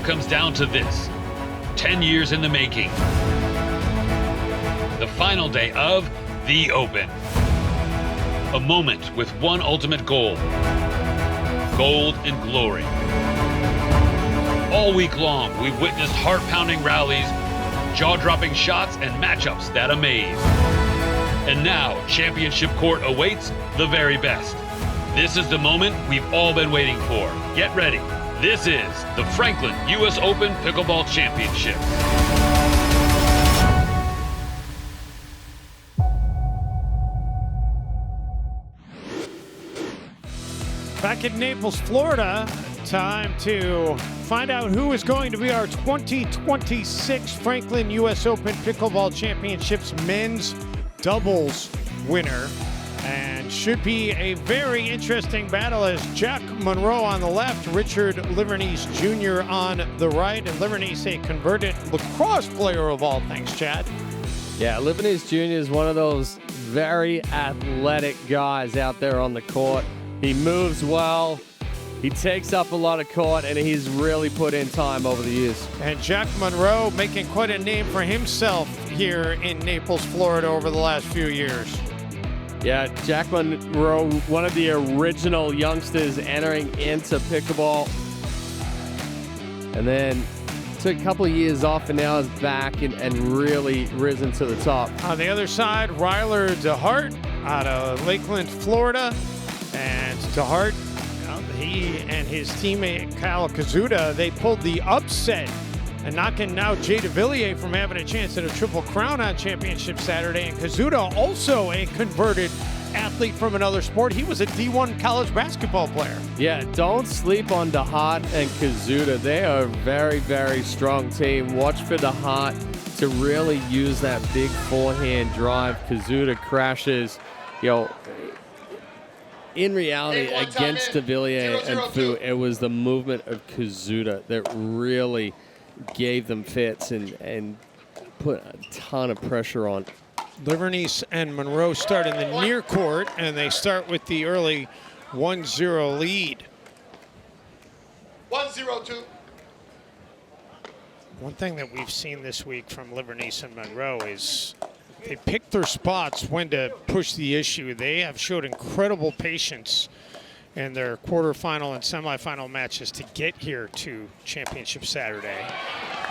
comes down to this. 10 years in the making. The final day of the Open. A moment with one ultimate goal. Gold and glory. All week long, we've witnessed heart-pounding rallies, jaw-dropping shots, and matchups that amaze. And now, championship court awaits the very best. This is the moment we've all been waiting for. Get ready. This is the Franklin U.S. Open Pickleball Championship. Back in Naples, Florida, time to find out who is going to be our 2026 Franklin U.S. Open Pickleball Championships men's doubles winner. And should be a very interesting battle as Jack Munro on the left, Richard Livornese Jr. on the right, and Livornese, a converted lacrosse player of all things, Chad. Yeah, Livornese Jr. is one of those very athletic guys out there on the court. He moves well, he takes up a lot of court, and he's really put in time over the years. And Jack Munro making quite a name for himself here in Naples, Florida over the last few years. Yeah, Jack Munro, one of the original youngsters entering into pickleball. And then took a couple of years off and now is back and really risen to the top. On the other side, RYLER DEHEART out of Lakeland, Florida. And DeHart, he and his teammate Kyle Koszuta, they pulled the upset and knocking now Jay DeVilliers from having a chance at a Triple Crown on Championship Saturday. And Koszuta, also a converted athlete from another sport. He was a D1 college basketball player. Yeah, don't sleep on DeHart and Koszuta. They are a very, very strong team. Watch for DeHart to really use that big forehand drive. Koszuta crashes, in reality, against DeVilliers and Fu, it was the movement of Koszuta that really gave them fits and put a ton of pressure on. Livornese and Munro start in the near court, and they start with the early 1-0 lead. 1-0-2. One thing that we've seen this week from Livornese and Munro is they pick their spots when to push the issue. They have showed incredible patience in their quarterfinal and semifinal matches to get here to Championship Saturday.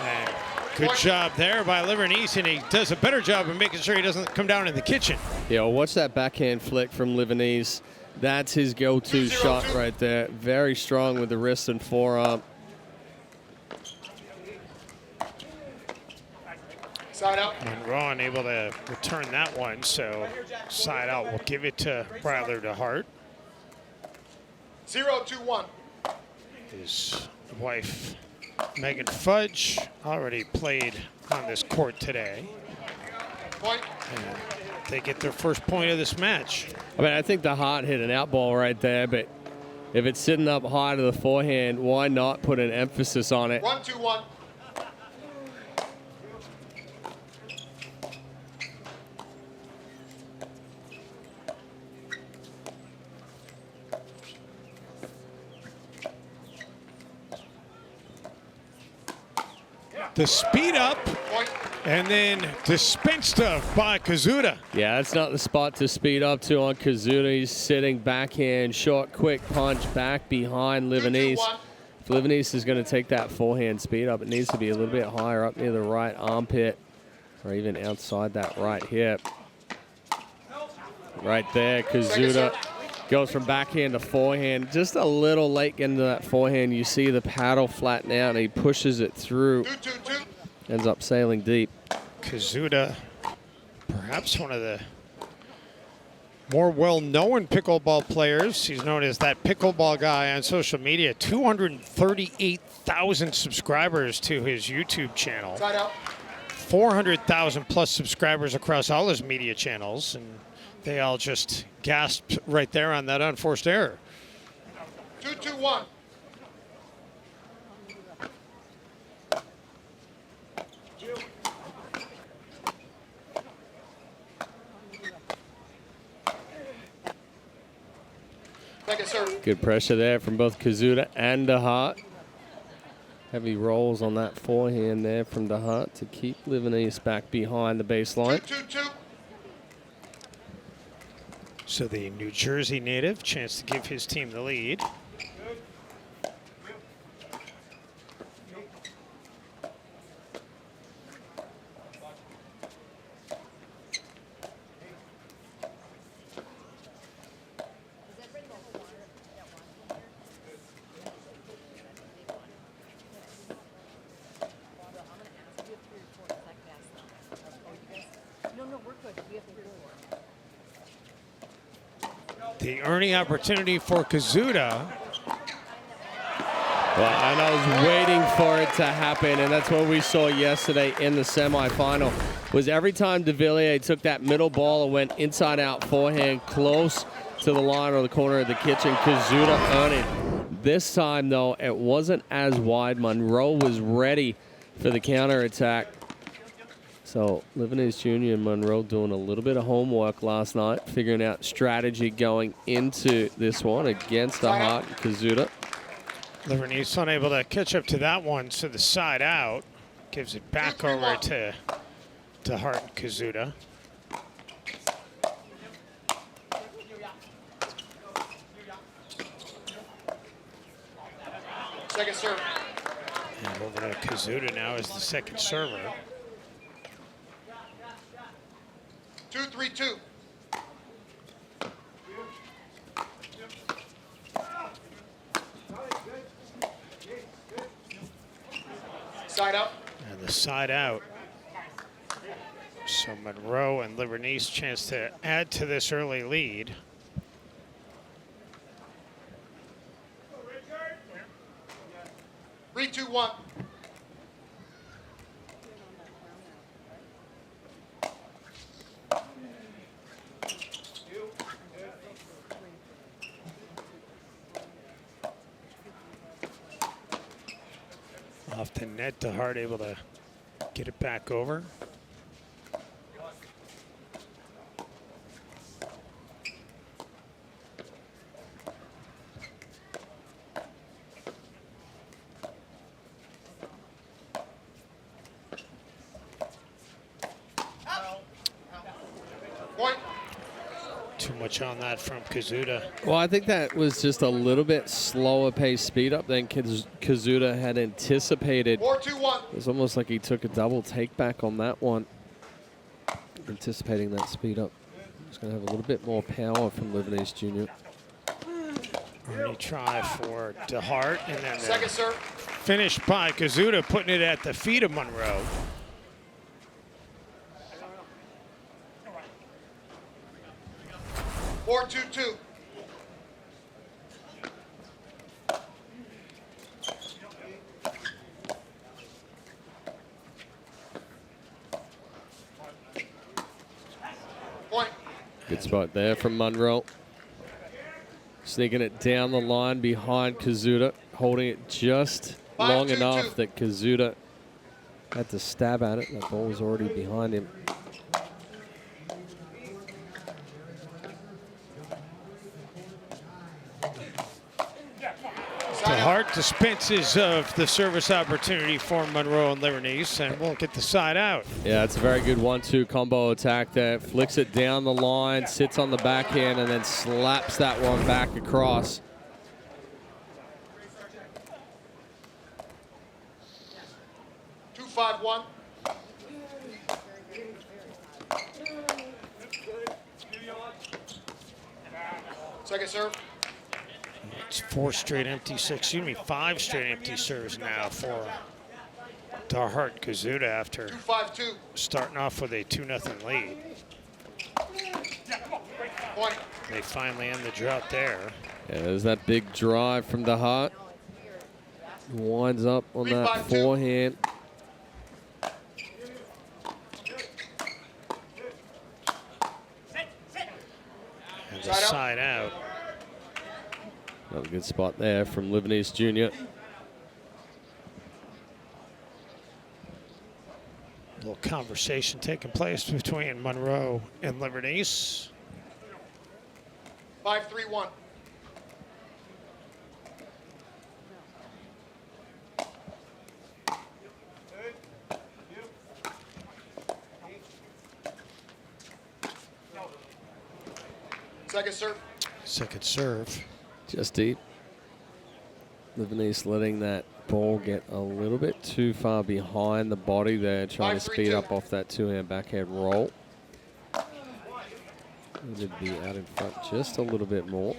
And good job there by Livornese, and he does a better job of making sure he doesn't come down in the kitchen. Yeah, watch that backhand flick from Livornese. That's his go-to shot right there. Very strong with the wrist and forearm. Side out. Munro unable to return that one, so side out. We'll give it to RYLER DEHEART. 0-2-1. His wife, Megan Fudge, already played on this court today. Point. And they get their first point of this match. I think DeHart hit an out ball right there, but if it's sitting up high to the forehand, why not put an emphasis on it? 1-2-1. The speed up, and then dispensed of by Koszuta. Yeah, that's not the spot to speed up to on Koszuta. He's sitting backhand, short, quick punch back behind Livornese. If Livornese is going to take that forehand speed up, it needs to be a little bit higher up near the right armpit or even outside that right hip. Right there, Koszuta goes from backhand to forehand. Just a little late into that forehand. You see the paddle flatten out, and he pushes it through. Ends up sailing deep. Koszuta, perhaps one of the more well-known pickleball players. He's known as that pickleball guy on social media. 238,000 subscribers to his YouTube channel. 400,000 plus subscribers across all his media channels, and they all just gasped right there on that unforced error. 2-2-1. Good pressure there from both Koszuta and DeHart. Heavy rolls on that forehand there from DeHeart to keep Livornese back behind the baseline. 2-2-2. So the New Jersey native, chance to give his team the lead. The earning opportunity for Koszuta. Well, and I was waiting for it to happen, and that's what we saw yesterday in the semifinal. Was every time De Villiers took that middle ball and went inside-out forehand close to the line or the corner of the kitchen, Koszuta earned it. This time, though, it wasn't as wide. Munro was ready for the counterattack. So Livornese Jr. and Munro doing a little bit of homework last night, figuring out strategy going into this one against DeHeart and Koszuta. Livornese unable to catch up to that one, so the side out gives it back over to DeHeart and Koszuta. Second serve. And over to Koszuta now as the second server. 2-3-2. Side out. And the side out. So Munro and Livornese chance to add to this early lead. Three, two, one. Off the net, DeHeart able to get it back over. Point. Too much on that from Koszuta. Well, I think that was just a little bit slower pace speed up than Koszuta had anticipated. 4-2-1. It was almost like he took a double take back on that one, anticipating that speed up. He's going to have a little bit more power from Livornese Jr. Early try for DeHeart, and then Second serve. finished by Koszuta, putting it at the feet of Munro. Four, two, two. Point. Good spot there from Munro. Sneaking it down the line behind Koszuta, holding it just long 5-2-2. enough that Koszuta had to stab at it. That ball was already behind him. DeHeart dispenses of the service opportunity for Munro and Livornese, and we'll get the side out. Yeah, it's a very good 1-2 combo attack there. Flicks it down the line, sits on the backhand, and then slaps that one back across. Two, 5-1. Second serve. It's five straight empty serves now for DeHeart Koszuta after 2-5-2. starting off with a 2-0 lead. Point. They finally end the drought there. Yeah, there's that big drive from DeHeart. Winds up on 3-5-2. that forehand. And the side out. Another good spot there from Livornese Jr. A little conversation taking place between Munro and Livornese. Second serve. Second serve. Just deep. Livornese letting that ball get a little bit too far behind the body there, trying to speed up off that two-hand backhand roll. Needed to be out in front just a little bit more.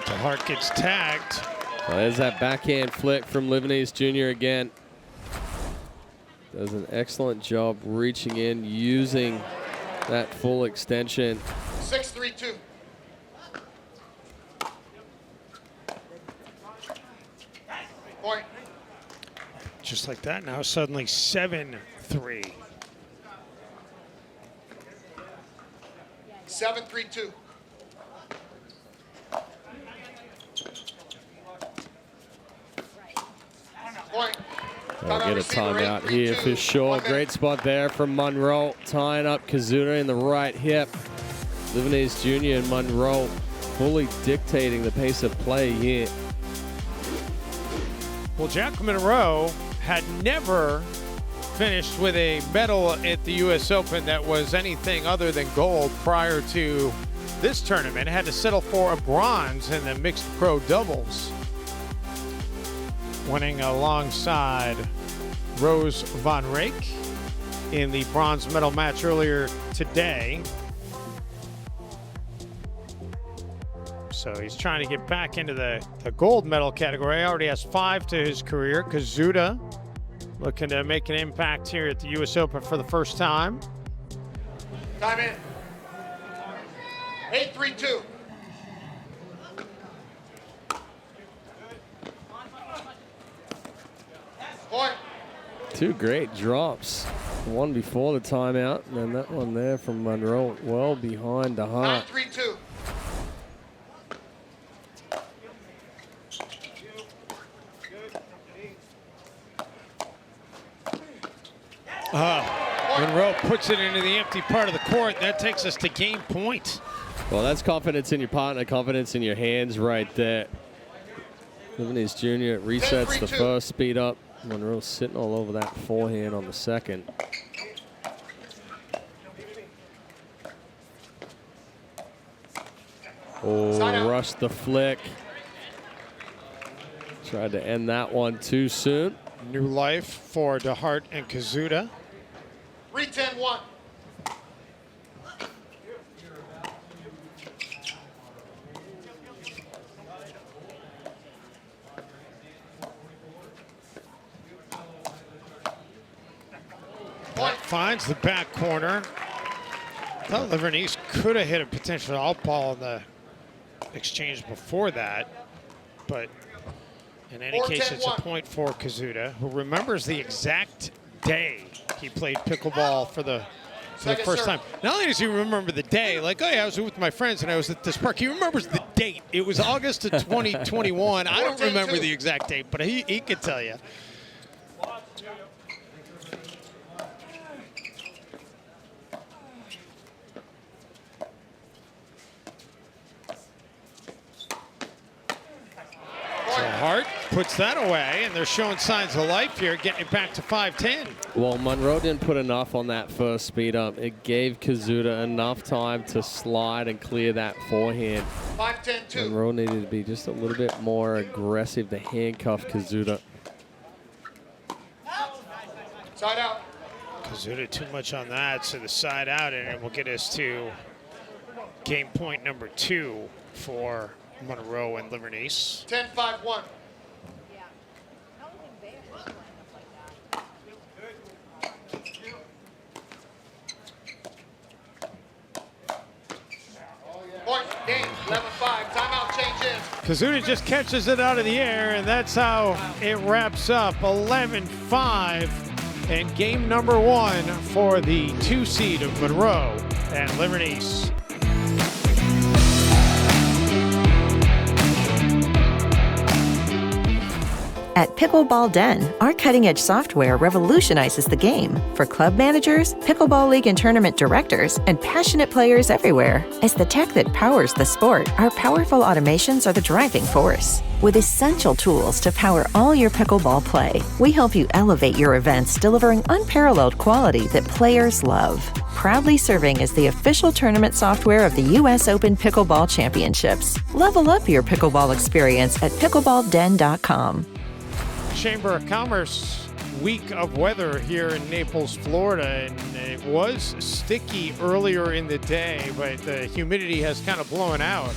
DeHeart gets tagged. So there's that backhand flick from Livornese Jr. again. Does an excellent job reaching in, using that full extension. 6-3-2. Point. Just like that, now suddenly 7-3. 7-3-2. Point. They'll get a timeout here for sure. Great spot there from Munro, tying up Koszuta in the right hip. Livornese Jr. and Munro fully dictating the pace of play here. Well, Jack Munro had never finished with a medal at the U.S. Open that was anything other than gold prior to this tournament. Had to settle for a bronze in the mixed pro doubles, winning alongside Rose van Rijk in the bronze medal match earlier today. So he's trying to get back into the gold medal category. Already has 5 to his career. Koszuta looking to make an impact here at the U.S. Open for the first time. Time in. 8-3-2. Point. 2 great drops. One before the timeout, and then that one there from Munro, well behind DeHeart. 9-3-2. Munro puts it into the empty part of the court. That takes us to game point. Well, that's confidence in your partner, confidence in your hands right there. Livornese Jr. resets the first, speed up. Munro sitting all over that forehand on the second. Oh, rushed the flick. Tried to end that one too soon. New life for DeHeart and Koszuta. 3-10-1. Finds the back corner. Thought Livornese could have hit a potential out ball in the exchange before that, but in any case, it's a point for Koszuta, who remembers the exact day he played pickleball for the first time. Not only does he remember the day, like, oh yeah, I was with my friends and I was at this park. He remembers the date. It was August of 2021. I don't remember the exact date, but he could tell you. DeHeart puts that away, and they're showing signs of life here, getting it back to 5-10. Well, Munro didn't put enough on that first speed up. It gave Koszuta enough time to slide and clear that forehand. 5-10-2. Munro needed to be just a little bit more aggressive to handcuff Koszuta. Side out. Koszuta too much on that, so the side out, and it will get us to game point number 2 for Munro and Livornese. 10-5-1. Point, game, 11-5, timeout change in. Koszuta just catches it out of the air, and that's how it wraps up. 11-5, and game number 1 for the 2 seed of Munro and Livornese. At Pickleball Den, our cutting-edge software revolutionizes the game for club managers, pickleball league and tournament directors, and passionate players everywhere. As the tech that powers the sport, our powerful automations are the driving force. With essential tools to power all your pickleball play, we help you elevate your events, delivering unparalleled quality that players love. Proudly serving as the official tournament software of the U.S. Open Pickleball Championships. Level up your pickleball experience at pickleballden.com. Chamber of Commerce week of weather here in Naples, Florida, and it was sticky earlier in the day, but the humidity has kind of blown out,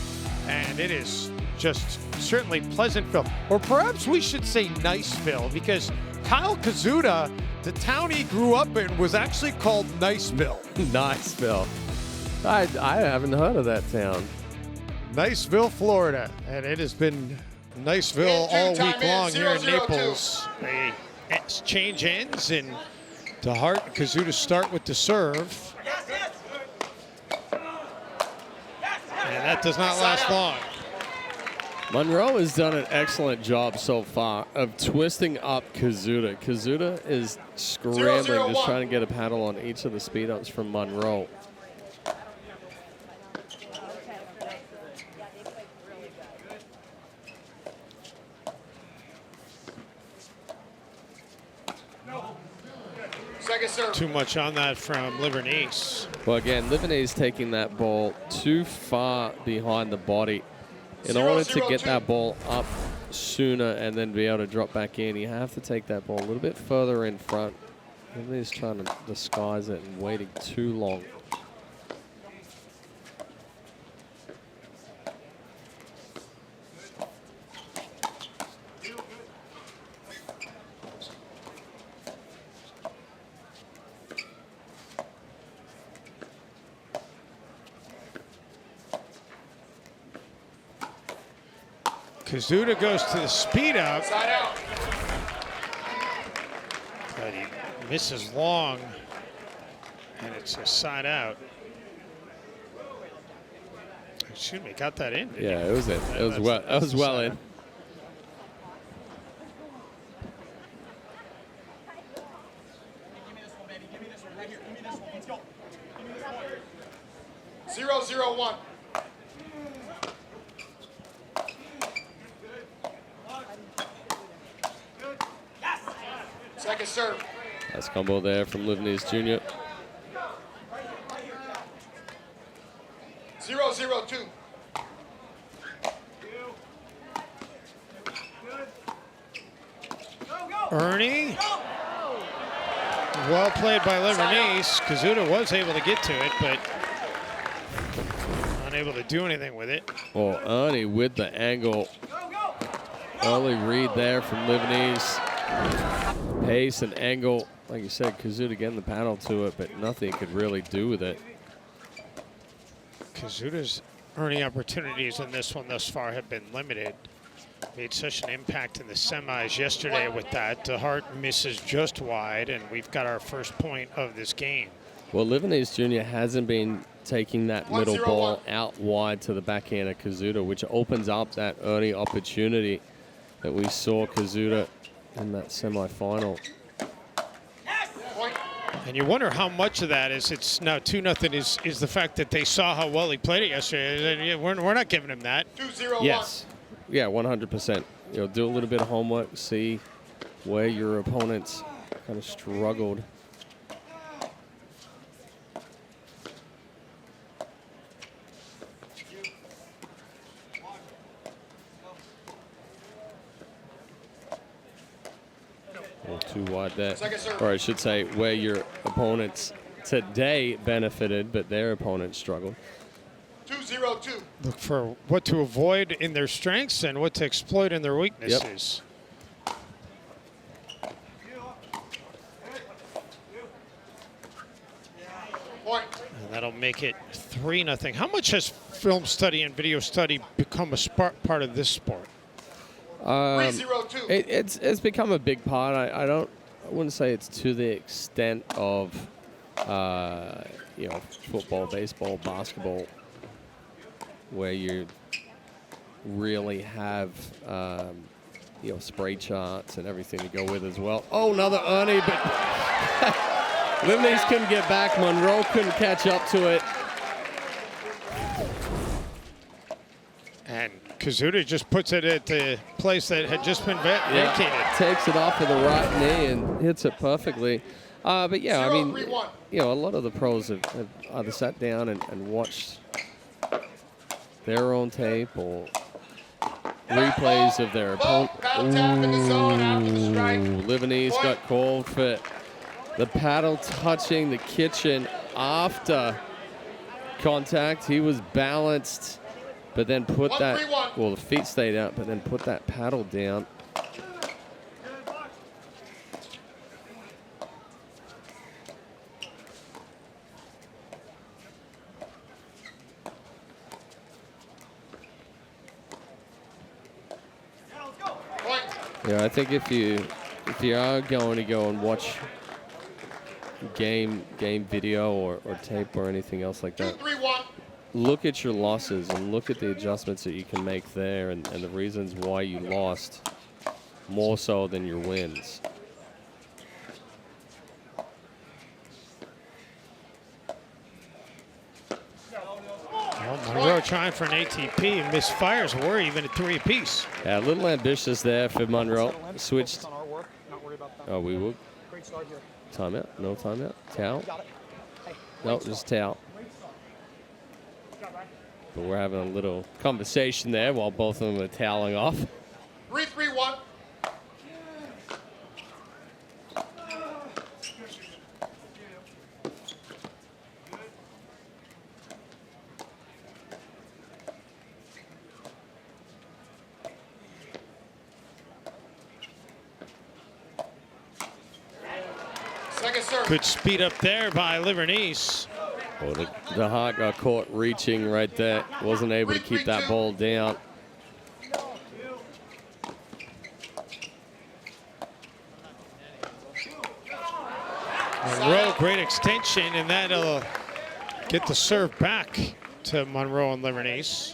and it is just certainly Pleasantville, or perhaps we should say Niceville, because Kyle Koszuta, the town he grew up in, was actually called Niceville. Niceville. I haven't heard of that town. Niceville, Florida, and it has been Niceville all week long here in Naples. The exchange ends, and DeHeart and Koszuta start with the serve. And that does not last long. Munro has done an excellent job so far of twisting up Koszuta. Koszuta is scrambling, just trying to get a paddle on each of the speed ups from Munro. Too much on that from Livornese. Well, again, Livornese taking that ball too far behind the body. In order to get that ball up sooner and then be able to drop back in, you have to take that ball a little bit further in front. Livornese trying to disguise it and waiting too long. Koszuta goes to the speed up, but he misses long, and it's a side out. Excuse me, got that in? Yeah, it was in. It was well. That was well in. Zero, 0-1. Second serve. Nice combo there from Livornese Jr. 0-0-2. Ernie. Well played by Livornese. Koszuta was able to get to it, but unable to do anything with it. Well, Ernie with the angle. Early read there from Livornese. Pace and angle. Like you said, Koszuta getting the paddle to it, but nothing could really do with it. Kosuta's earning opportunities in this one thus far have been limited. Made such an impact in the semis yesterday with that. DeHeart misses just wide, and we've got our first point of this game. Well, Livornese Jr. hasn't been taking that middle ball out wide to the backhand of Koszuta, which opens up that early opportunity that we saw Koszuta in that semifinal. And you wonder how much of that is, it's now 2-0, is the fact that they saw how well he played it yesterday. We're not giving him that. 2-0-1. Yes. Yeah, 100%. You know, do a little bit of homework, see where your opponents kind of struggled. Too wide there. Or I should say where your opponents today benefited, but their opponents struggled. 2-0-2. Look for what to avoid in their strengths and what to exploit in their weaknesses. Point. And that'll make it 3-0. How much has film study and video study become a part of this sport? 3-0-2. It's become a big part. I wouldn't say it's to the extent of football, baseball, basketball, where you really have spray charts and everything to go with as well. Oh, another Ernie, but Livornese couldn't get back. Munro couldn't catch up to it. And Koszuta just puts it at the place that had just been vacated. Takes it off of the right knee and hits it perfectly. But yeah, I mean, a lot of the pros have either sat down and watched their own tape or replays of their opponent. Livornese got called for the paddle touching the kitchen after contact. He was balanced, but then put that, well, the feet stayed out, but then put that paddle down. Yeah, I think if you are going to go and watch game video or tape or anything else like that, look at your losses and look at the adjustments that you can make there and the reasons why you lost more so than your wins. Munro trying for an ATP and misfires. We're even at 3 apiece. Yeah, a little ambitious there for Munro. Switched. Oh, we will. Timeout. No timeout. Towel. No, just towel. But we're having a little conversation there while both of them are toweling off. 3-3-1. Good speed up there by Livornese. Oh, the Hart got caught reaching right there. Wasn't able to keep that ball down. Munro, great extension, and that'll get the serve back to Munro and Livornese.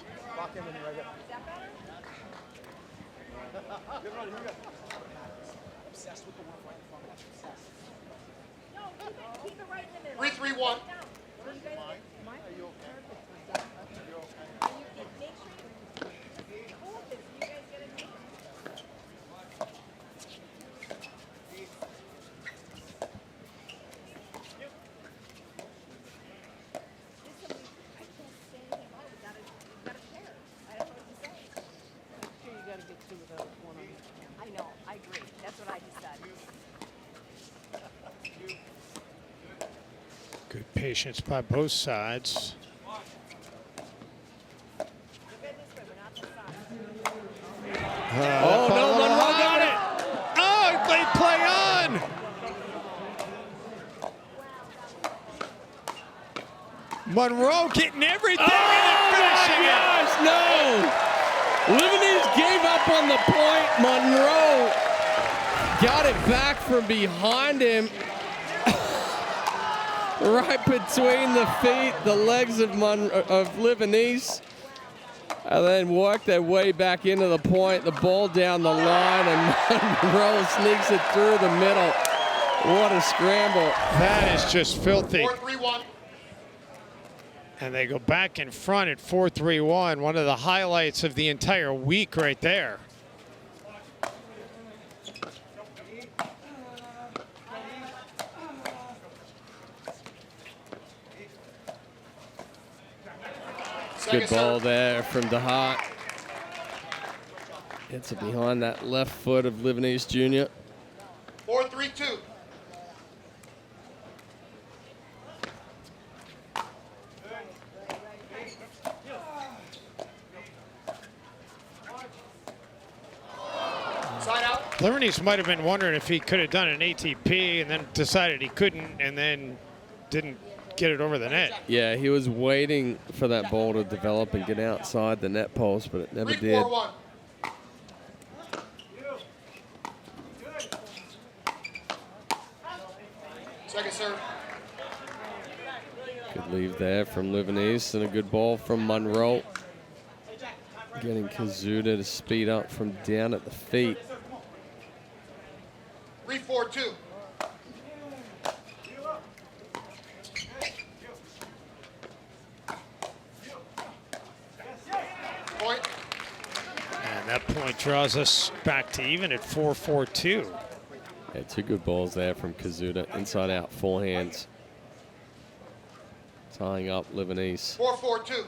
Good patience by both sides. Oh, no, Munro got it. Oh, they play on. Munro getting everything and finishing it. No. Livornese gave up on the point. Munro got it back from behind him. Right between the feet, the legs of Livornese, and then work their way back into the point, the ball down the line, and Munro sneaks it through the middle. What a scramble. That is just filthy. 4-3-1. And they go back in front at 4-3-1, one of the highlights of the entire week right there. Good ball there from DeHart. Hits it behind that left foot of Livornese Jr. 4-3-2. Side out. Livornese might have been wondering if he could have done an ATP and then decided he couldn't and then didn't get it over the net. Yeah, he was waiting for that ball to develop and get outside the net post, but it never did. 3-4-1. Second serve. Good leave there from Livornese and a good ball from Munro. Getting Koszuta to speed up from down at the feet. 2-4-2. Point. And that point draws us back to even at 4-4-2. Yeah, two good balls there from Koszuta. Inside out forehands. Tying up Livornese. 4-4-2.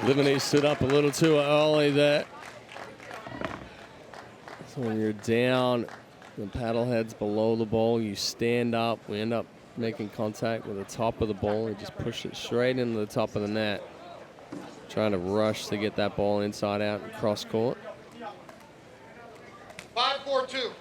Livornese stood up a little too early there. So when you're down, the paddle head's below the ball, you stand up. We end up making contact with the top of the ball and just push it straight into the top of the net. Trying to rush to get that ball inside out and cross court. 5-4-2.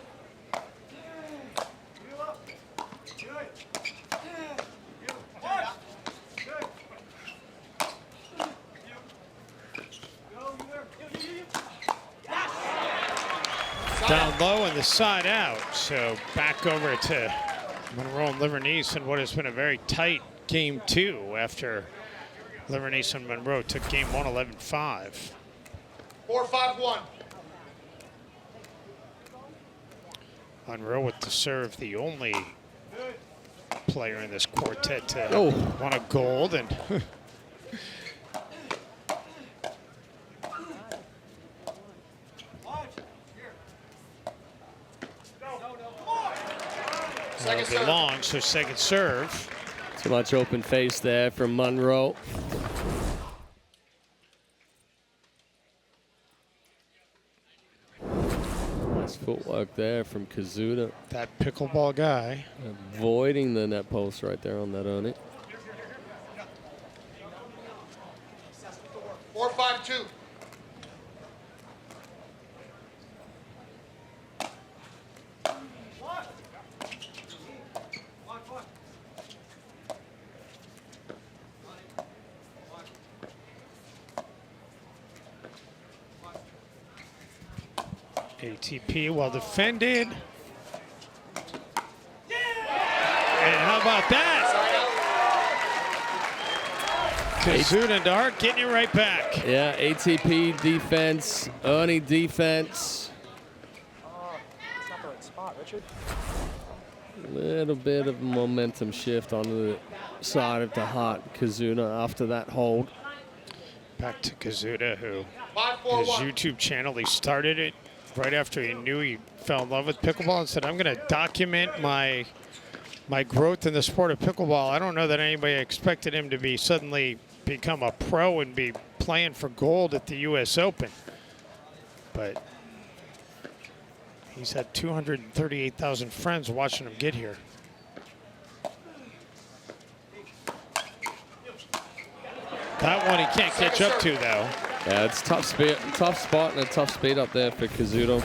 Down low and the side out. So back over to Munro and Livornese in what has been a very tight game 2 after Livornese and Munro took game 1 11-5. 4-5-1. Munro with the serve, the only player in this quartet to won a gold. And Second serve. long, so second serve. Too much open face there from Munro. Nice footwork there from Koszuta. That pickleball guy. Avoiding the net post right there on that Ernie. 4-5-2. ATP well defended. And how about that? Koszuta and Dehart getting it right back. Yeah, ATP defense, Ernie defense. Little bit of momentum shift on the side of Dehart. Koszuta after that hold. Back to Koszuta, who 5-4-1. his YouTube channel, he started it right after he knew he fell in love with pickleball and said, I'm going to document my growth in the sport of pickleball. I don't know that anybody expected him to be suddenly become a pro and be playing for gold at the US Open. But he's had 238,000 friends watching him get here. That one he can't catch up to, though. Yeah, it's tough spot and a tough speed up there for Koszuta.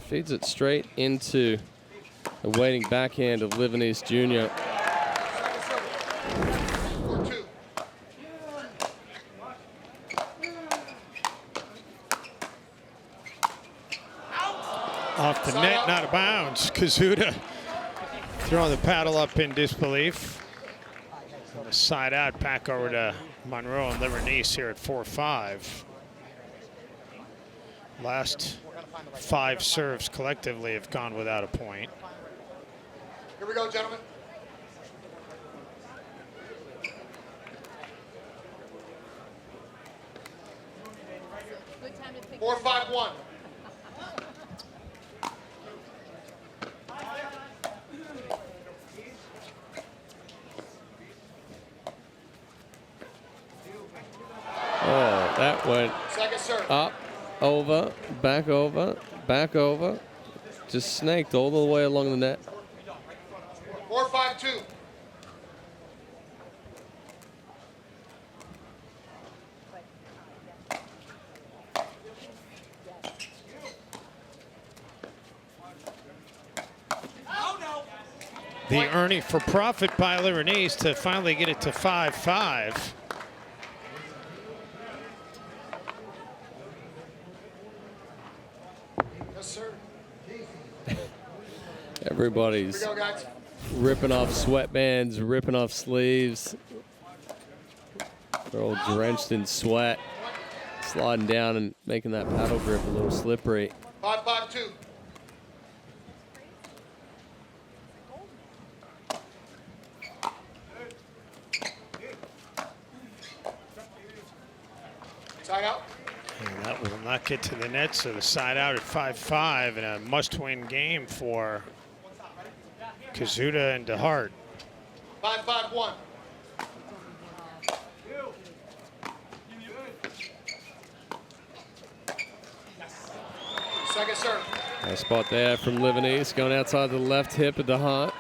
Feeds it straight into the waiting backhand of Livornese Jr. 4-2. Off the net, not out of bounds. Koszuta throwing the paddle up in disbelief. On the side out, back over to Munro and Livornese here at 4-5. Last 5 serves collectively have gone without a point. Here we go, gentlemen. Good time to pick 4-5-1. Oh, that went Second serve. up, over, back over, back over. Just snaked all the way along the net. 4-5-2. The Ernie for profit by Livornese to finally get it to 5-5. Yes, sir. Everybody's Here we go, guys. ripping off sweatbands, ripping off sleeves. They're all drenched in sweat, sliding down and making that paddle grip a little slippery. 5-5-2. Side out. And that will not get to the net, so the side out at 5-5 and a must-win game for Koszuta and DeHeart. 5-5-1. Second serve. Nice spot there from Livornese, going outside the left hip of DeHeart.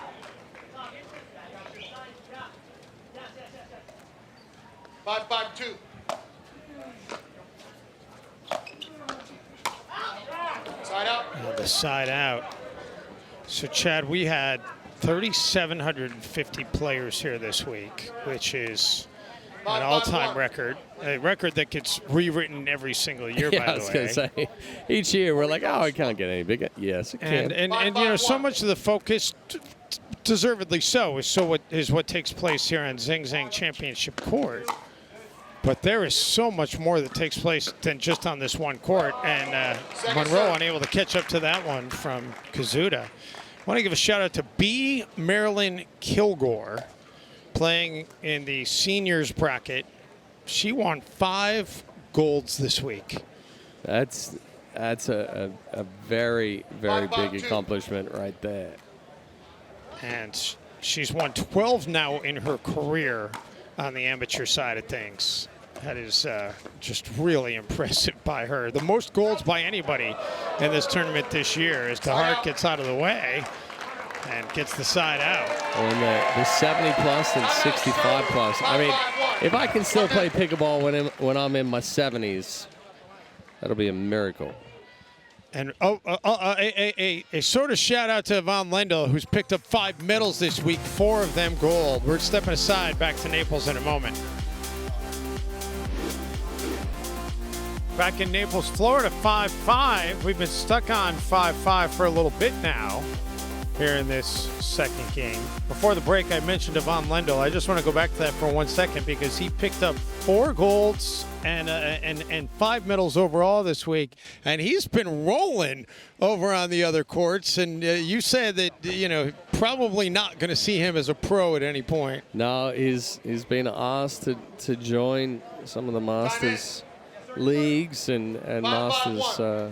5-5-2. Side out. The side out. So, Chad, we had 3,750 players here this week, which is an all-time record, a record that gets rewritten every single year, Yeah, by I the was way. going to say, each year we're like, oh, it can't get any bigger. Yes, it can. And you know, so much of the focus, deservedly so, is what takes place here on Zing Zang Championship Court. But there is so much more that takes place than just on this one court, and Munro unable to catch up to that one from Koszuta. I want to give a shout out to B. Marilyn Kilgore, playing in the seniors bracket. She won 5 golds this week. That's a very, very big accomplishment right there. And she's won 12 now in her career on the amateur side of things. That is just really impressive by her. The most golds by anybody in this tournament this year as DeHeart gets out of the way and gets the side out. On the 70 plus and 65 plus. I mean, if I can still play pickleball when I'm in my 70s, that'll be a miracle. And a sort of shout out to Yvonne Lendl, who's picked up 5 medals this week, 4 of them gold. We're stepping aside, back to Naples in a moment. Back in Naples, Florida, 5-5. We've been stuck on 5-5 for a little bit now here in this second game. Before the break, I mentioned Yvonne Lendl. I just want to go back to that for 1 second because he picked up 4 golds and 5 medals overall this week, and he's been rolling over on the other courts. And you said that, you know, probably not going to see him as a pro at any point. No, he's been asked to join some of the Masters leagues and Masters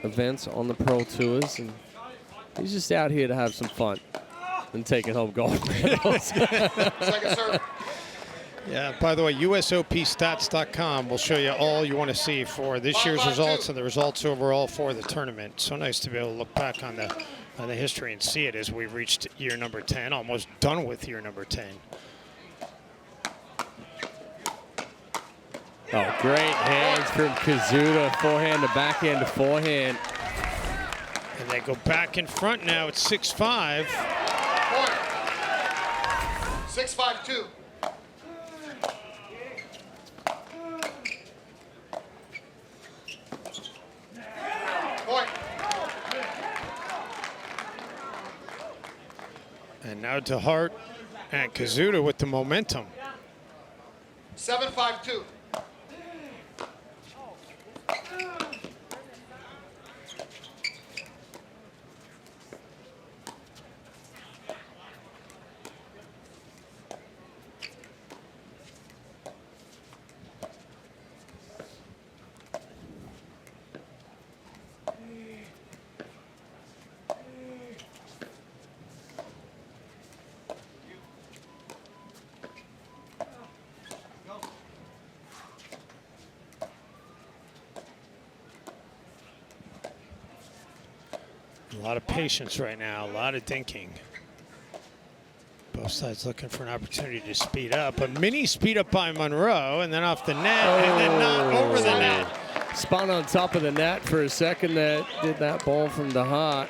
events on the Pro Tours, and he's just out here to have some fun and taking home gold medals. Second serve. Yeah, by the way, USOPstats.com will show you all you want to see for this year's results and the results overall for the tournament. So nice to be able to look back on the history and see it as we've reached year number 10, almost done with year number 10. Oh, great hands from Koszuta, forehand to backhand to forehand. And they go back in front now at 6-5. 6-5-2. Point. And now DeHeart and Koszuta with the momentum. 7-5-2. A lot of patience right now, a lot of dinking. Both sides looking for an opportunity to speed up. A mini speed up by Munro, and then off the net, and then not over the net. Spun on top of the net for a second. That did that ball from DeHeart.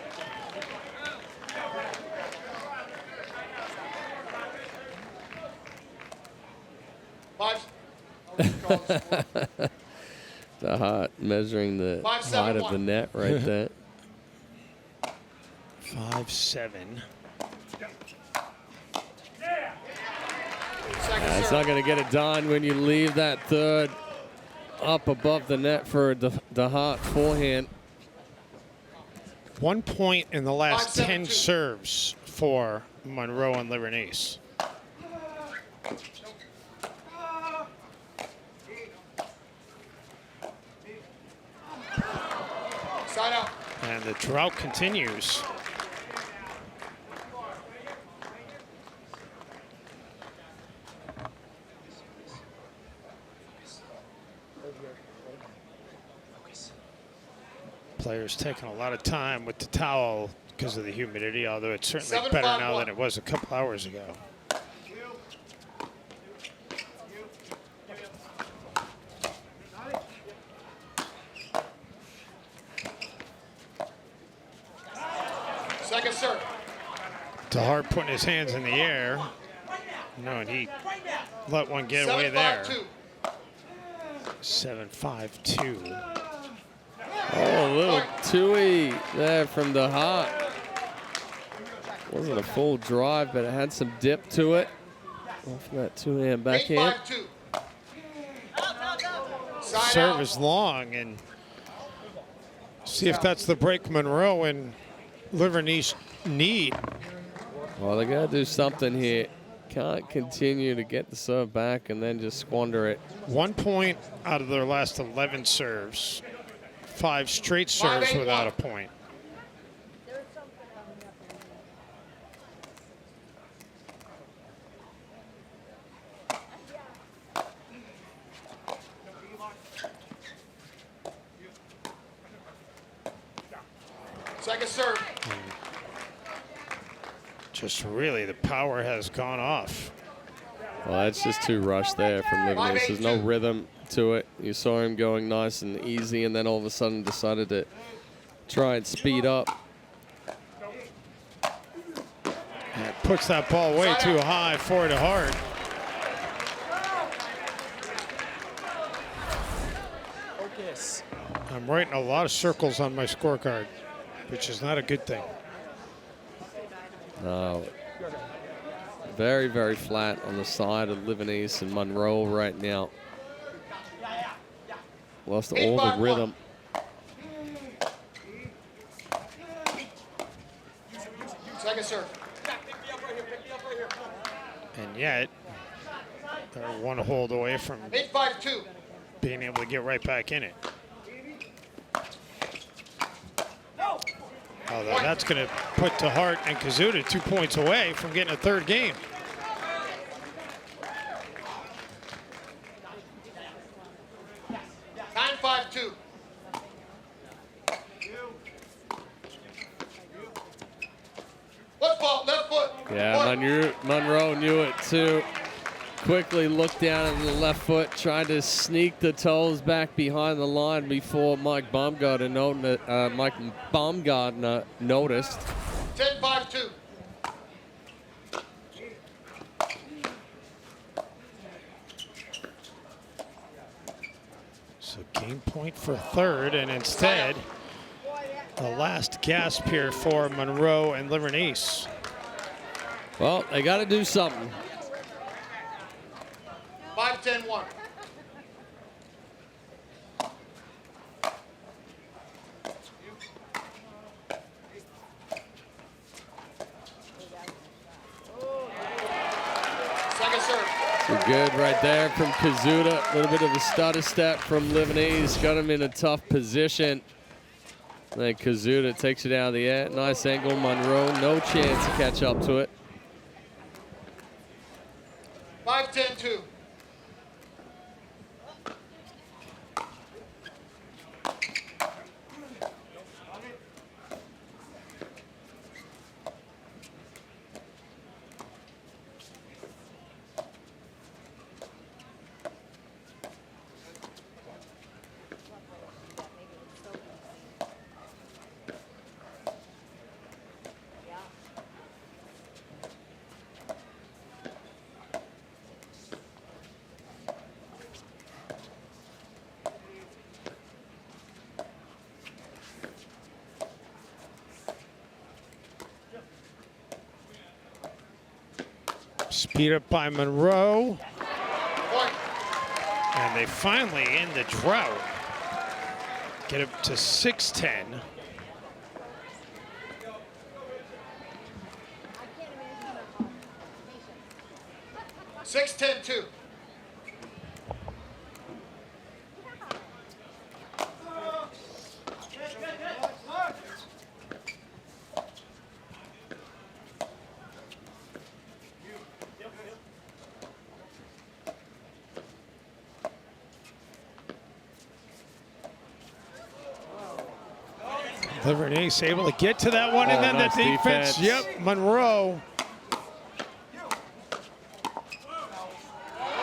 DeHeart measuring the height of the net right there. 5-7. It's not going to get it done when you leave that third up above the net for a DeHeart forehand. 1 point in the last 10 serves for Munro and Livornese. Side out. And the drought continues. Players taking a lot of time with the towel because of the humidity, although it's certainly better now than it was a couple hours ago. Second serve. DeHeart putting his hands in the air. No, and he let one get away there. 7-5-2. Oh, a little two-y there from DeHeart. Wasn't a full drive, but it had some dip to it. Off that two-hand backhand. 8-5-2. Serve is long, and see if that's the break Munro and Livornese need. Well, they got to do something here. Can't continue to get the serve back and then just squander it. 1 point out of their last 11 serves. 5 straight serves without a point. Second serve. Just really, the power has gone off. Well, that's just too rushed there from Livornese. There's no rhythm to it. You saw him going nice and easy, and then all of a sudden decided to try and speed up. And puts that ball way too high for DeHeart. I'm writing a lot of circles on my scorecard, which is not a good thing. No. Very, very flat on the side of Livornese and Munro right now. Lost all the rhythm. Second serve. And yet, they're one hold away from 8-5-2. being able to get right back in it. Although that's going to put DeHeart and Koszuta 2 points away from getting a third game. Left foot. Yeah, Munro knew it too. Quickly looked down at the left foot, tried to sneak the toes back behind the line before Mike Baumgartner noticed. 10-5-2. So game point for third, and instead, the last gasp here for Munro and Livornese. Well, they got to do something. 5-10-1. Second serve. So good right there from Koszuta. A little bit of a stutter step from Livornese. Got him in a tough position. Then Koszuta takes it out of the air. Nice angle. Munro, no chance to catch up to it. 5-10-2. Speed up by Munro. Point. And they finally end the drought. Get up to 6-10. 6-10-2. Livornese able to get to that one, and then nice the defense. Yep, Munro.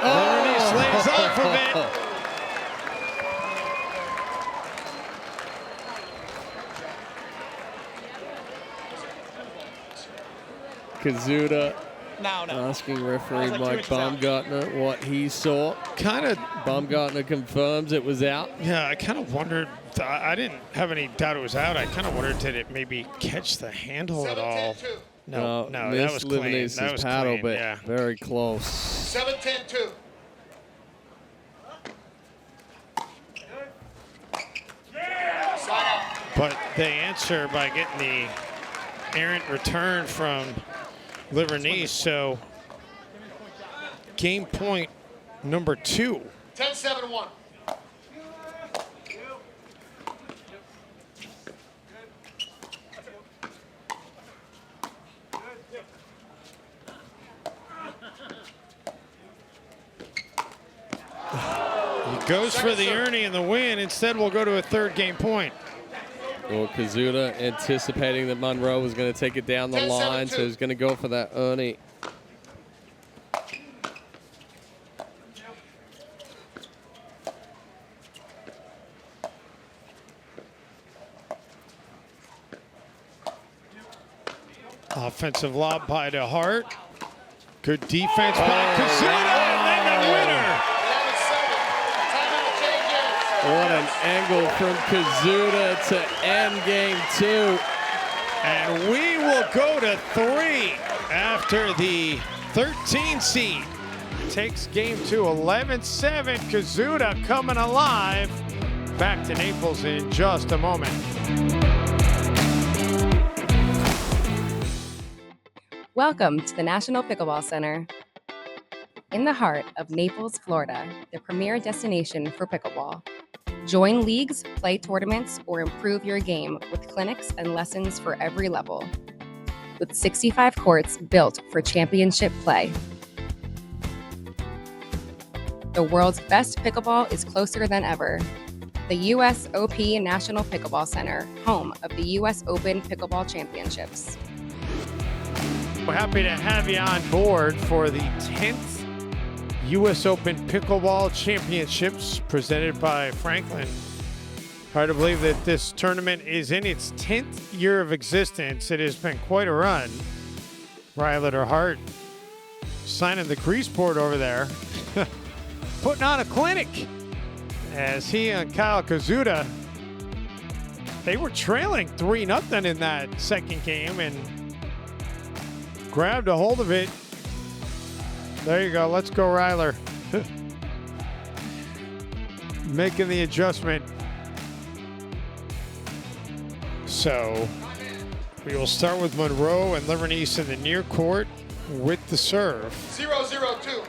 Livornese lays off of it. Koszuta asking referee Mike Baumgartner what he saw. Kind of, Baumgartner confirms it was out. yeah, I kind of wondered. I didn't have any doubt it was out. I kind of wondered, did it maybe catch the handle at all? 7-10-2. No, that missed was clean. Livornese's That was paddle, clean, but yeah. very close. 7-10-2. Side out. But they answer by getting the errant return from Livornese. So game point number 2. 10-7-1. He goes for the Ernie and the win. Instead, we'll go to a third game point. Well, Koszuta anticipating that Munro was going to take it down the 10-7-2. line, so he's going to go for that Ernie. Offensive lob by DeHeart. Good defense by Koszuta, and then the winner. 11-7. Timeout changes. What an angle from Koszuta to end game 2. And we will go to 3 after the 13 seed takes game 2, 11-7. Koszuta coming alive. Back to Naples in just a moment. Welcome to the National Pickleball Center. In the heart of Naples, Florida, the premier destination for pickleball. Join leagues, play tournaments, or improve your game with clinics and lessons for every level. With 65 courts built for championship play. The world's best pickleball is closer than ever. The USOP National Pickleball Center, home of the US Open Pickleball Championships. We're happy to have you on board for the 10th US Open Pickleball Championships presented by Franklin. Hard to believe that this tournament is in its 10th year of existence. It has been quite a run. RYLER DEHEART signing the grease board over there, putting on a clinic as he and Kyle Koszuta, they were trailing 3-0 in that second game and grabbed a hold of it. There you go. Let's go, RYLER. Making the adjustment. So we will start with Munro and Livornese in the near court with the serve. 0-0-2.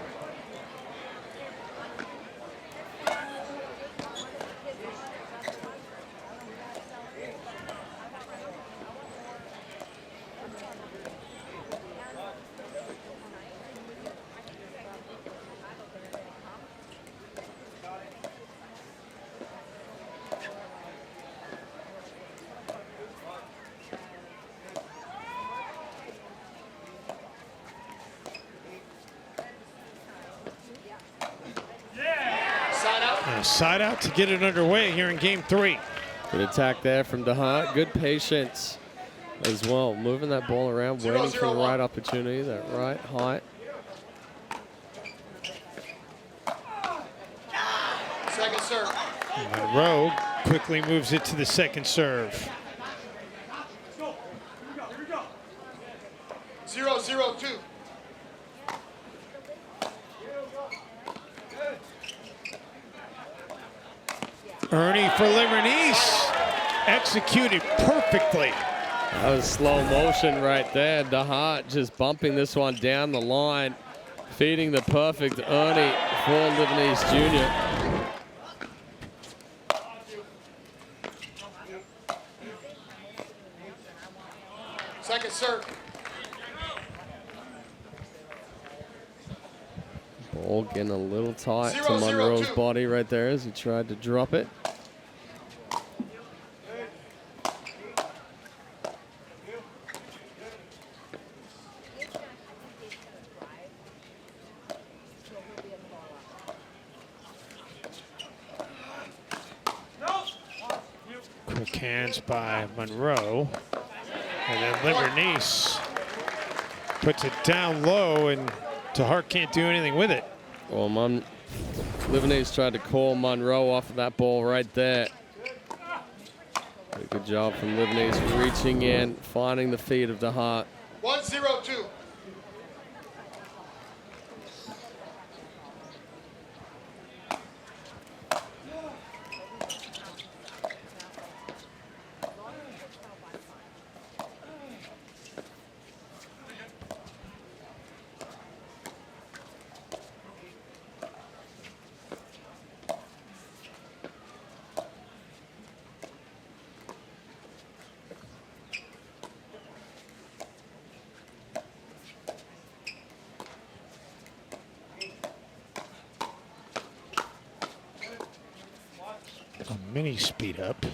Side out to get it underway here in game 3. Good attack there from DeHeart. Good patience as well. Moving that ball around, waiting for the right opportunity, that right height. Second serve. Munro quickly moves it to the second serve. 0-0-2. Ernie for Livornese. Executed perfectly. That was slow motion right there. DeHeart just bumping this one down the line, feeding the perfect Ernie for Livornese Jr. Second serve. Ball getting a little tight to 0-0-2. Munro's body right there as he tried to drop it. Quick hands by Munro. And then Livornese puts it down low, and DeHeart can't do anything with it. Well, Livornese tried to call Munro off of that ball right there. Good job from Livornese reaching in, finding the feet of DeHeart. 1-0-2. A mini speed up.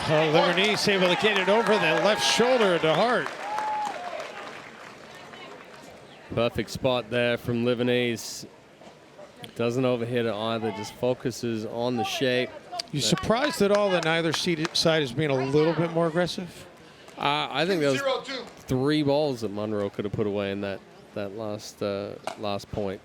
Livornese able to get it over the left shoulder to DeHeart. Perfect spot there from Livornese. Doesn't overhit it either, just focuses on the shape. You surprised at all that neither side is being a little bit more aggressive? I think there was 0-2. 3 balls that Munro could have put away in that last point.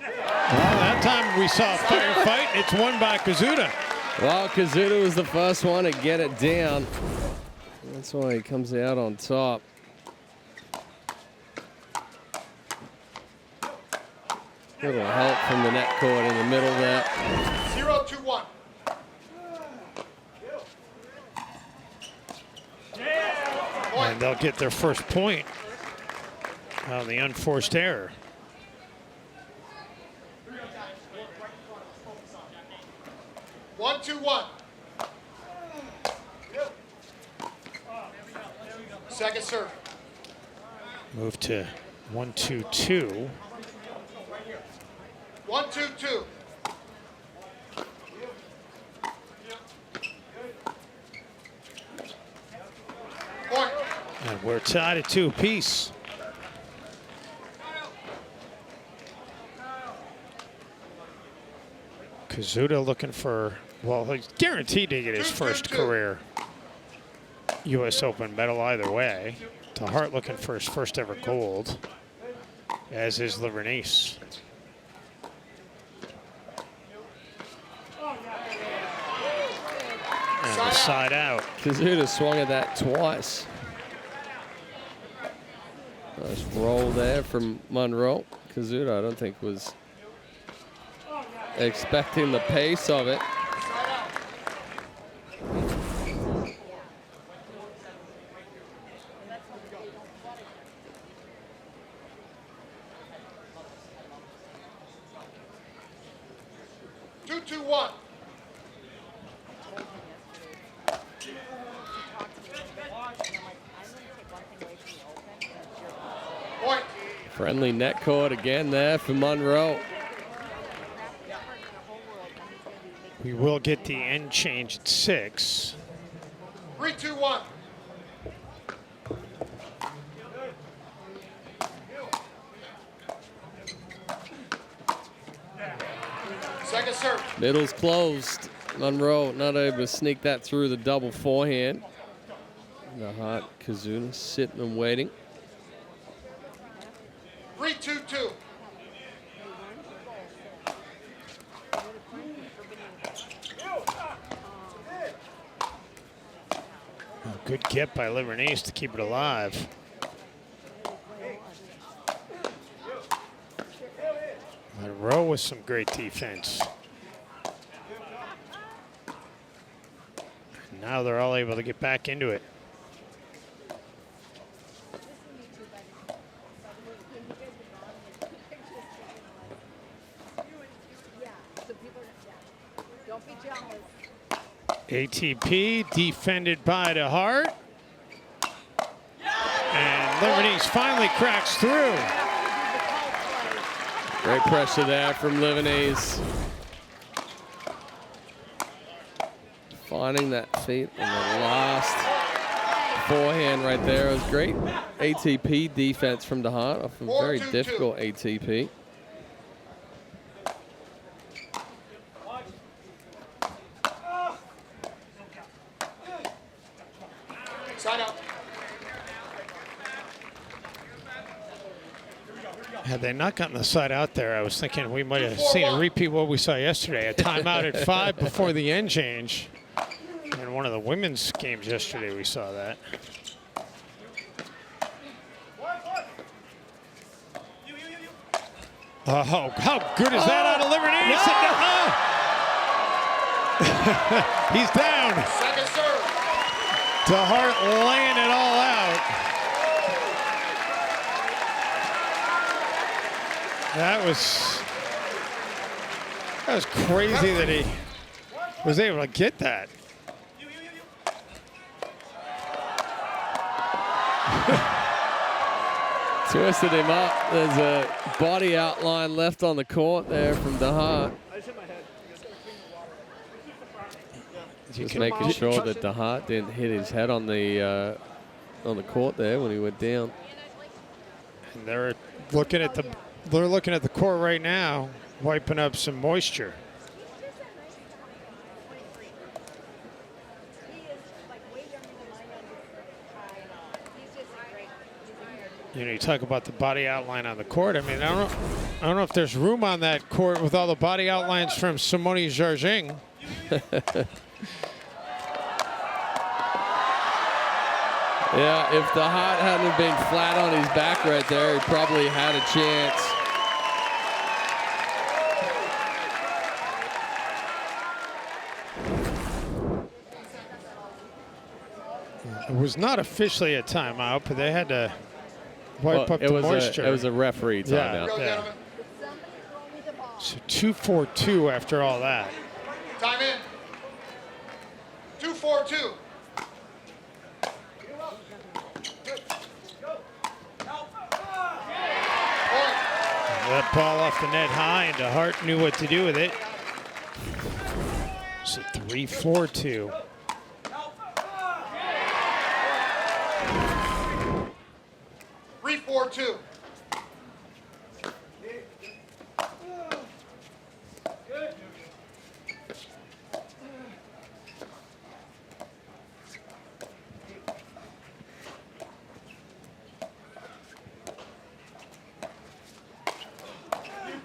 Well, that time we saw a firefight. It's won by Koszuta. Well, Koszuta was the first one to get it down. That's why he comes out on top. Little help from the net court in the middle there. 0-2-1. And they'll get their first point out of the unforced error. One, 2-1. Second serve. Move to 1-2-2. 1-2-2. Point. And we're tied at 2 apiece. Koszuta looking for, well, he's guaranteed to get his first career U.S. Open medal either way. DeHeart looking for his first ever gold, as is Livornese. And the side out. Koszuta swung at that twice. Nice roll there from Munro. Koszuta, I don't think, was expecting the pace of it. Friendly net court again there for Munro. We will get the end change at 6. 3-2-1. Second serve. Middle's closed. Munro not able to sneak that through the double forehand. DeHeart, Koszuta sitting and waiting. 3-2-2. Good get by Livornese to keep it alive. Munro with some great defense. And now they're all able to get back into it. ATP defended by DeHeart. And Livornese finally cracks through. Great pressure there from Livornese. Finding that feet on the last forehand right there. It was great ATP defense from DeHeart off a very difficult ATP. Side out. Had they not gotten the side out there, I was thinking we might have seen a repeat of what we saw yesterday. A timeout at 5 before the end change. In one of the women's games yesterday, we saw that. Oh, how good is that out of Livornese? No. He's down. Second serve. DeHeart laying it all out. That was crazy that he was able to get that. Twisted him up. There's a body outline left on the court there from DeHeart. Just making sure that DeHeart didn't hit his head on the court there when he went down. And they're looking at the court right now, wiping up some moisture. You know, you talk about the body outline on the court. I mean, I don't know if there's room on that court with all the body outlines from Simone Jarging. Yeah, if DeHeart hadn't been flat on his back right there, he probably had a chance. It was not officially a timeout, but they had to wipe up the moisture. It was a referee timeout. Yeah. So 2-4-2 after all that. Time in. 2-4-2. That ball off the net high, and DeHeart knew what to do with it. So 3-4-2.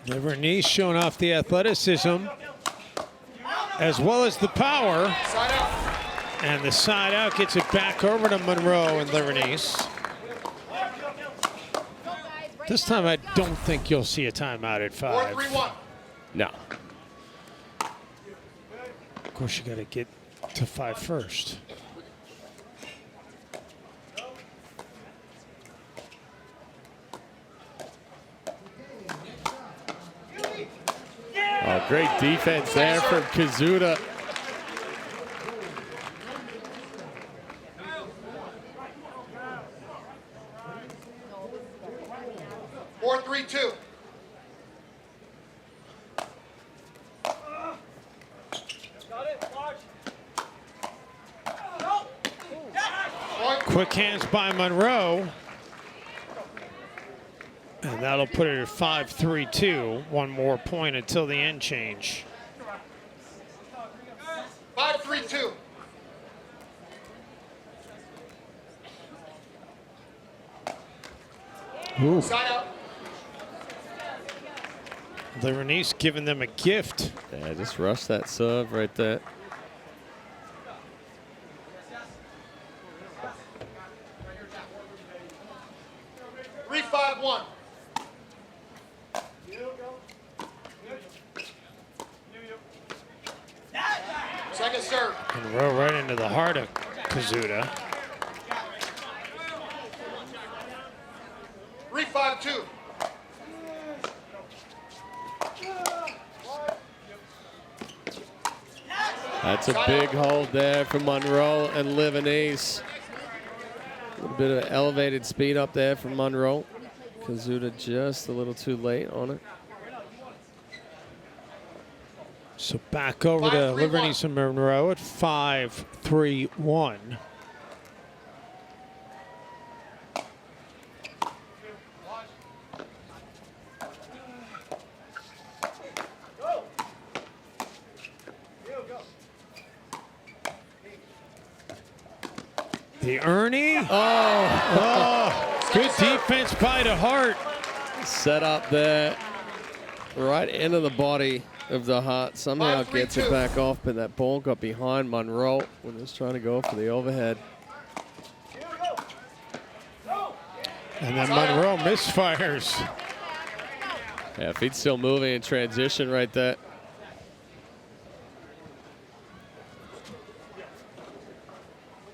Livornese showing off the athleticism as well as the power. Side out. And the side out gets it back over to Munro and Livornese. This time I don't think you'll see a timeout at 5. 4-3-1. No. Of course, you got to get to 5 first. Oh, great defense there from Koszuta. Quick hands by Munro. And that'll put it at 5-3-2. One more point until the end change. 5-3-2. Ooh. Side out. Livornese giving them a gift. Yeah, just rush that serve right there. Second serve. Munro right into the heart of Koszuta. 3-5-2. That's a big hold there from Munro and Livornese. A little bit of elevated speed up there from Munro. Koszuta just a little too late on it. So back over to 5-3-1. Livornese and Munro at 5-3-1. The Ernie. Oh, good defense by DeHeart. Set up there, right into the body of DeHeart. Somehow gets it back off, but that ball got behind Munro when he was trying to go for the overhead. And then Munro misfires. Yeah, feet still moving in transition right there.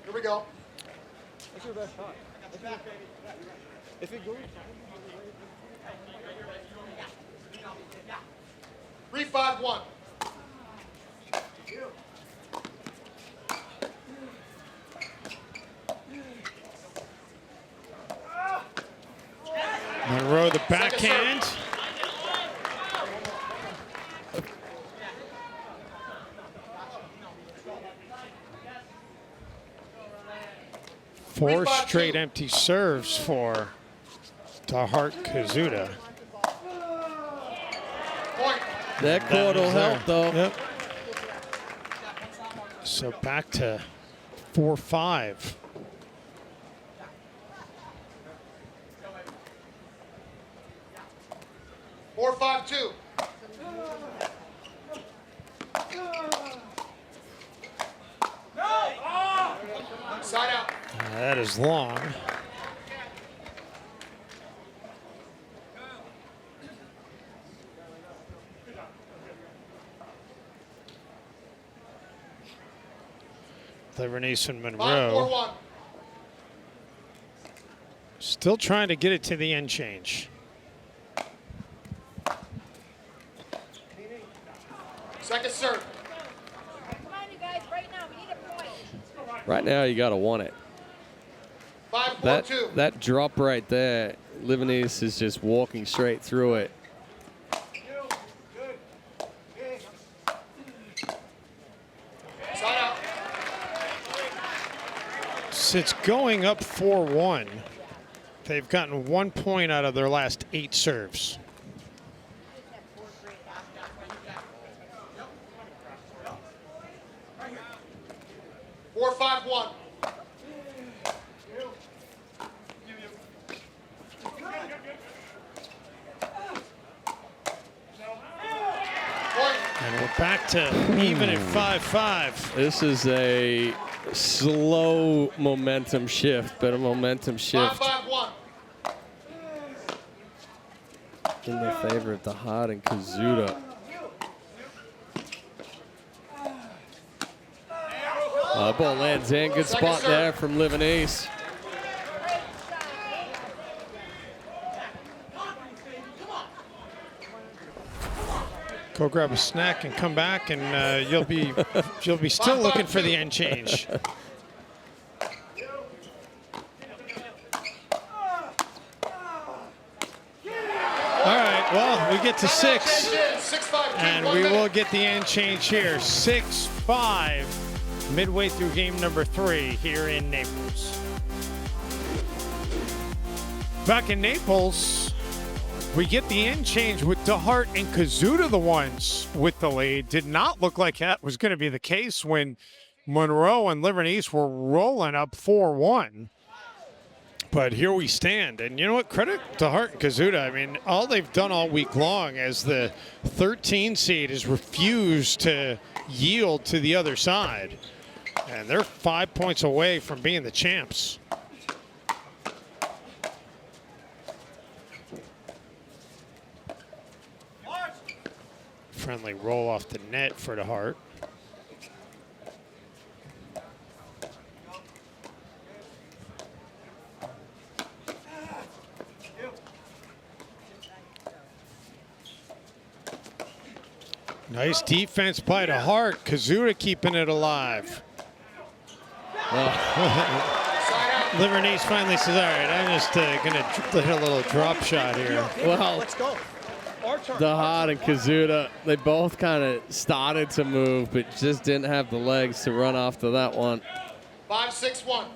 Here we go. 3-5-1. Munro the backhand. Four 3-5-2. straight empty serves for DeHeart Koszuta. Point. That court will help, though. Yep. So back to 4-5. Four, 5-2. Side out. That is long. Livornese and Munro 5-4-1. still trying to get it to the end change. Second serve. Come on, you guys, right now. We need a point. Right now, you got to want it. 5-4-2. That drop right there, Livornese is just walking straight through it. Side out. Since going up 4-1, they've gotten 1 point out of their last 8 serves. Four, 5-1. And we're back to even at 5-5. This is a slow momentum shift, but a momentum shift 5-5-1. in the favor of DeHeart and Koszuta. Ball lands in. Good spot there from Livornese. Go grab a snack and come back, and you'll be still looking for the end change. All right, well, we get to 6, 6-5-2. and 1 we minute. will get the end change here. 6-5, midway through game number 3 here in Naples. Back in Naples, we get the end change with DeHeart and Koszuta the ones with the lead. Did not look like that was going to be the case when Munro and Livornese were rolling up 4-1. But here we stand. And you know what? Credit DeHeart and Koszuta. I mean, all they've done all week long as the 13 seed has refused to yield to the other side. And they're 5 points away from being the champs. Friendly roll off the net for DeHeart. Nice defense by DeHeart. Koszuta keeping it alive. Livornese finally says, all right, I'm just going to hit a little drop shot here. Well, DeHeart and Koszuta, they both kind of started to move, but just didn't have the legs to run after that one. 5-6-1.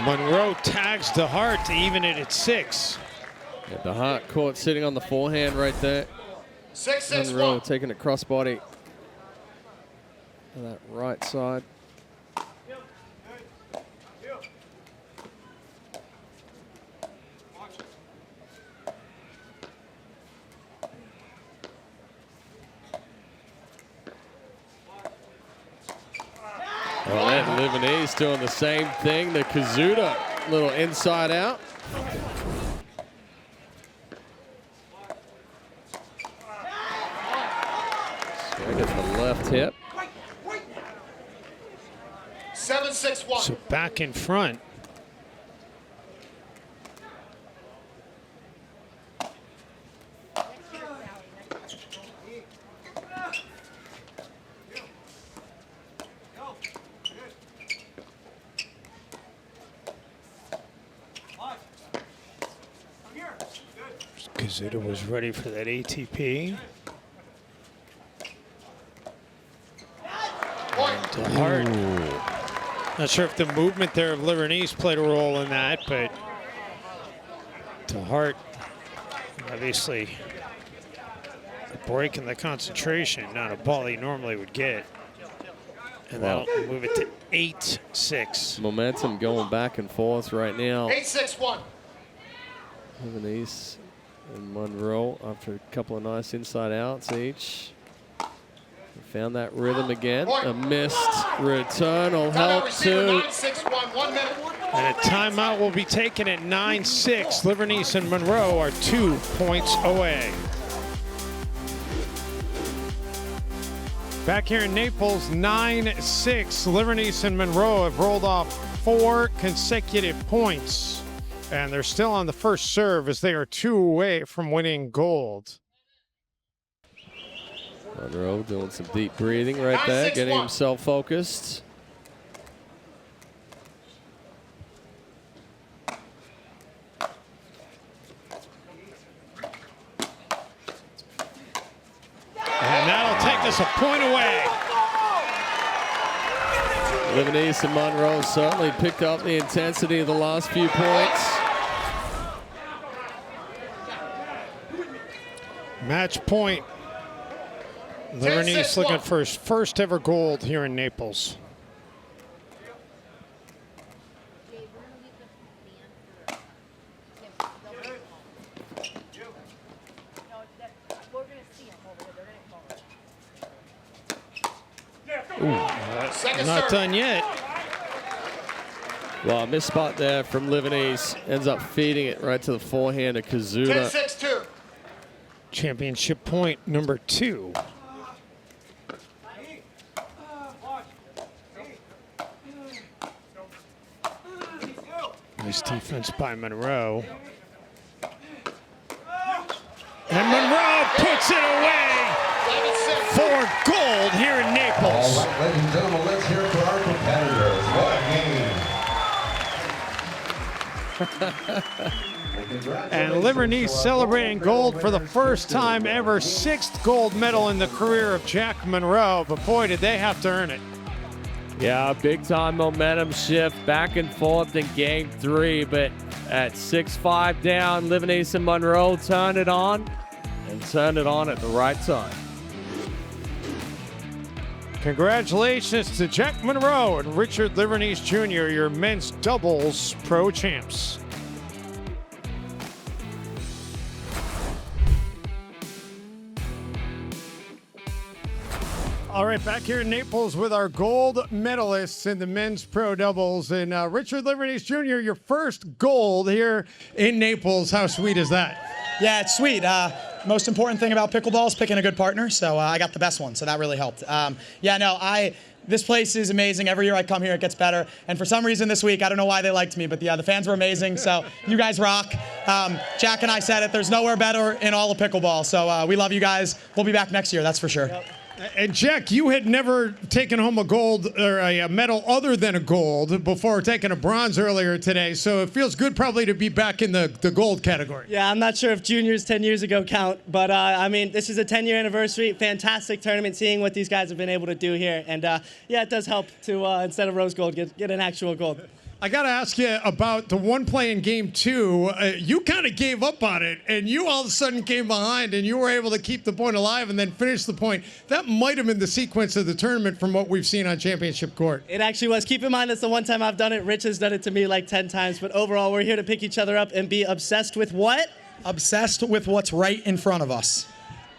Munro tags DeHeart to even it at 6. Yeah, DeHeart caught sitting on the forehand right there. 6-6-1. Munro taking a crossbody on that right side. Well, and Livornese doing the same thing. The Koszuta, little inside out. Swing at the left hip. 7-6-1. So back in front. Koszuta was ready for that ATP. DeHeart. Not sure if the movement there of Livornese played a role in that, but DeHeart obviously breaking the concentration, not a ball he normally would get. And that'll move it to 8-6. Momentum going back and forth right now. 8-6-1. Livornese and Munro after a couple of nice inside outs each. Found that rhythm again. A missed return will help too. 9-6-1, 1 minute. And a timeout will be taken at 9-6. Livornese and Munro are 2 points away. Back here in Naples, 9-6. Livornese and Munro have rolled off 4 consecutive points. And they're still on the first serve as they are 2 away from winning gold. Munro doing some deep breathing right there, getting himself focused. And that'll take us a point away. Livornese and Munro certainly picked up the intensity of the last few points. Match point. Livornese looking for his first ever gold here in Naples. Not done yet. Well, a missed spot there from Livornese. Ends up feeding it right to the forehand of Koszuta. 10-6-2. Championship point number 2. Nice defense by Munro. And Munro puts it away for gold here in Naples. All right, ladies and gentlemen, let's hear it for our competitors. What a game. And Livornese celebrating gold for the first time ever. 6th gold medal in the career of Jack Munro. But boy, did they have to earn it. Yeah, big time momentum shift back and forth in game 3, but at 6-5 down, Livornese and Munro turned it on and turned it on at the right time. Congratulations to Jack Munro and Richard Livornese Jr., your men's doubles pro champs. All right, back here in Naples with our gold medalists in the men's pro doubles. And Richard Livornese Jr., your first gold here in Naples. How sweet is that? Yeah, it's sweet. most important thing about pickleball is picking a good partner, so I got the best one, so that really helped. This place is amazing. Every year I come here, it gets better. And for some reason this week, I don't know why they liked me, but the fans were amazing. So you guys rock. Jack and I said it. There's nowhere better in all of pickleball. So we love you guys. We'll be back next year, that's for sure. Yep. And Jack, you had never taken home a gold or a medal other than a gold before taking a bronze earlier today. So it feels good probably to be back in the gold category. Yeah, I'm not sure if juniors 10 years ago count, but I mean, this is a 10-year anniversary. Fantastic tournament, seeing what these guys have been able to do here. And yeah, it does help to, instead of rose gold, get an actual gold. I got to ask you about the one play in game 2. You kind of gave up on it, and you all of a sudden came behind, and you were able to keep the point alive and then finish the point. That might have been the sequence of the tournament from what we've seen on championship court. It actually was. Keep in mind, that's the one time I've done it. Rich has done it to me like 10 times. But overall, we're here to pick each other up and be obsessed with what? Obsessed with what's right in front of us.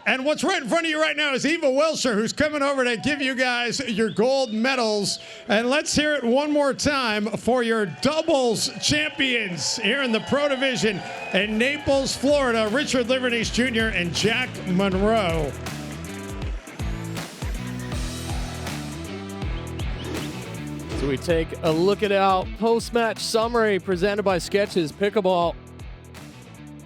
And what's right in front of you right now is Eva Wilshire, who's coming over to give you guys your gold medals. And let's hear it one more time for your doubles champions here in the Pro Division in Naples, Florida, Richard Livornese Jr. and Jack Munro. So we take a look at our post-match summary presented by Sketches Pickleball.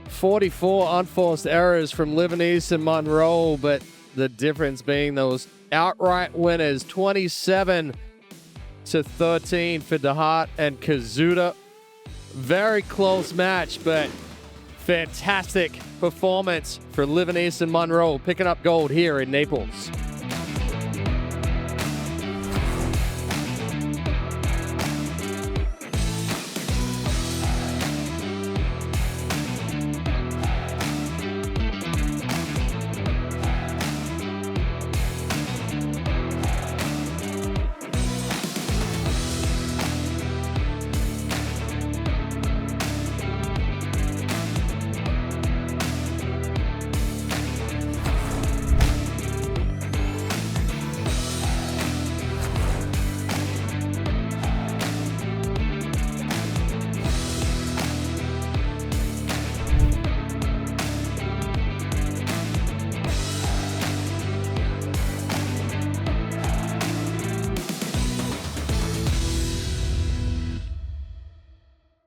44 unforced errors from Livornese and Munro, but the difference being those outright winners, 27-13 for DeHeart and Koszuta. Very close match, but fantastic performance for Livornese and Munro, picking up gold here in Naples.